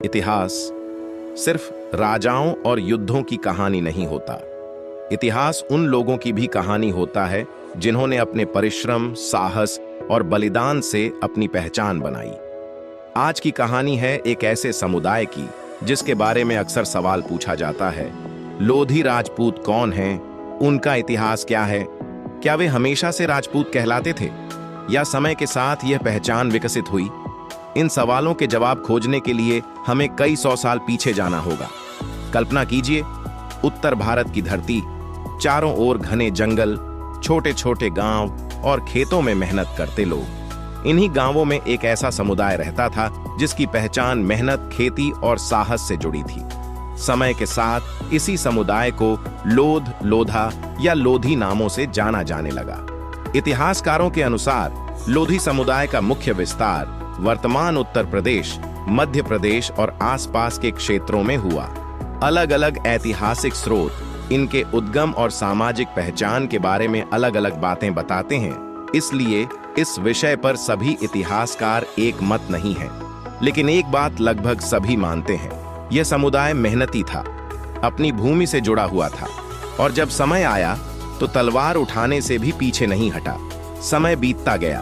इतिहास सिर्फ राजाओं और युद्धों की कहानी नहीं होता। इतिहास उन लोगों की भी कहानी होता है जिन्होंने अपने परिश्रम, साहस और बलिदान से अपनी पहचान बनाई। आज की कहानी है एक ऐसे समुदाय की जिसके बारे में अक्सर सवाल पूछा जाता है। लोधी राजपूत कौन हैं? उनका इतिहास क्या है? क्या वे हमेशा से राजपूत कहलाते थे या समय के साथ यह पहचान विकसित हुई? इन सवालों के जवाब खोजने के लिए हमें कई सौ साल पीछे जाना होगा। कल्पना कीजिए, उत्तर भारत की धरती, चारों ओर घने जंगल, छोटे छोटे गांव और खेतों में मेहनत करते लोग। इन्हीं गांवों में एक ऐसा समुदाय रहता था जिसकी पहचान मेहनत, खेती और साहस से जुड़ी थी। समय के साथ इसी समुदाय को लोध, लोधा या लोधी नामों से जाना जाने लगा। इतिहासकारों के अनुसार लोधी समुदाय का मुख्य विस्तार वर्तमान उत्तर प्रदेश, मध्य प्रदेश और आसपास के क्षेत्रों में हुआ। अलग अलग ऐतिहासिक स्रोत इनके उद्गम और सामाजिक पहचान के बारे में अलग अलग बातें बताते हैं, इसलिए इस विषय पर सभी इतिहासकार एक मत नहीं है। लेकिन एक बात लगभग सभी मानते हैं, यह समुदाय मेहनती था, अपनी भूमि से जुड़ा हुआ था और जब समय आया तो तलवार उठाने से भी पीछे नहीं हटा। समय बीतता गया,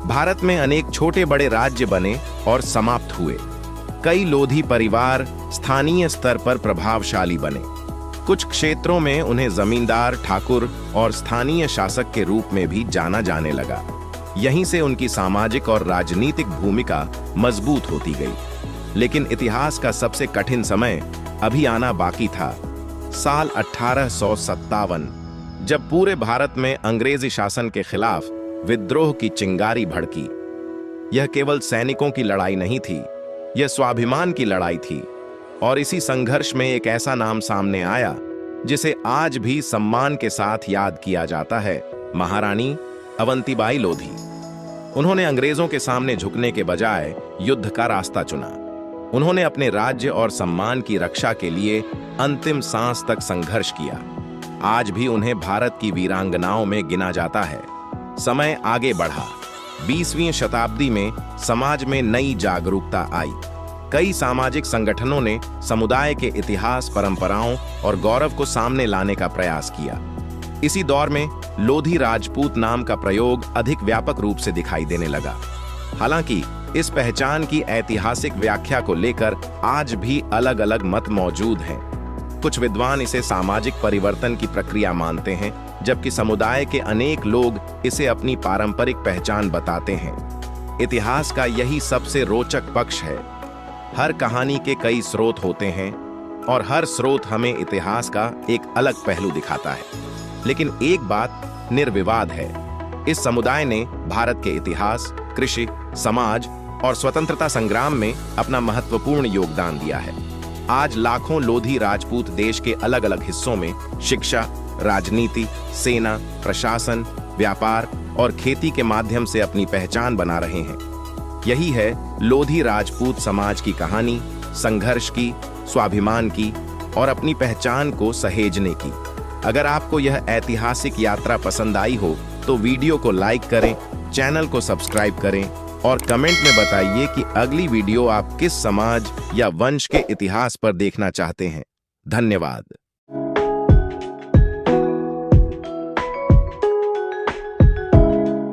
भारत में अनेक छोटे बड़े राज्य बने और समाप्त हुए। कई लोधी परिवार स्थानीय स्तर पर प्रभावशाली बने। कुछ क्षेत्रों में उन्हें जमींदार, ठाकुर और स्थानीय शासक के रूप में भी जाना जाने लगा। यहीं से उनकी सामाजिक और राजनीतिक भूमिका मजबूत होती गई। लेकिन इतिहास का सबसे कठिन समय अभी आना बाकी था। साल 1857, जब पूरे भारत में अंग्रेजी शासन के खिलाफ विद्रोह की चिंगारी भड़की। यह केवल सैनिकों की लड़ाई नहीं थी, यह स्वाभिमान की लड़ाई थी। और इसी संघर्ष में एक ऐसा नाम सामने आया जिसे आज भी सम्मान के साथ याद किया जाता है, महारानी अवंतीबाई लोधी। उन्होंने अंग्रेजों के सामने झुकने के बजाय युद्ध का रास्ता चुना। उन्होंने अपने राज्य और सम्मान की रक्षा के लिए अंतिम सांस तक संघर्ष किया। आज भी उन्हें भारत की वीरांगनाओं में गिना जाता है। समय आगे बढ़ा। 20वीं शताब्दी में समाज में नई जागरूकता आई। कई सामाजिक संगठनों ने समुदाय के इतिहास, परंपराओं और गौरव को सामने लाने का प्रयास किया। इसी दौर में लोधी राजपूत नाम का प्रयोग अधिक व्यापक रूप से दिखाई देने लगा। हालांकि इस पहचान की ऐतिहासिक व्याख्या को लेकर आज भी अलग अलग मत मौजूद हैं। कुछ विद्वान इसे सामाजिक परिवर्तन की प्रक्रिया मानते हैं, जबकि समुदाय के अनेक लोग इसे अपनी पारंपरिक पहचान बताते हैं। इतिहास का यही सबसे रोचक पक्ष है। हर कहानी के कई स्रोत होते हैं और हर स्रोत हमें इतिहास का एक अलग पहलू दिखाता है। लेकिन एक बात निर्विवाद है, इस समुदाय ने भारत के इतिहास, कृषि, समाज और स्वतंत्रता संग्राम में अपना महत्वपूर्ण योगदान दिया है। आज लाखों लोधी राजपूत देश के अलग अलग हिस्सों में शिक्षा, राजनीति, सेना, प्रशासन, व्यापार और खेती के माध्यम से अपनी पहचान बना रहे हैं। यही है लोधी राजपूत समाज की कहानी, संघर्ष की, स्वाभिमान की और अपनी पहचान को सहेजने की। अगर आपको यह ऐतिहासिक यात्रा पसंद आई हो तो वीडियो को लाइक करें, चैनल को सब्सक्राइब करें और कमेंट में बताइए कि अगली वीडियो आप किस समाज या वंश के इतिहास पर देखना चाहते हैं। धन्यवाद।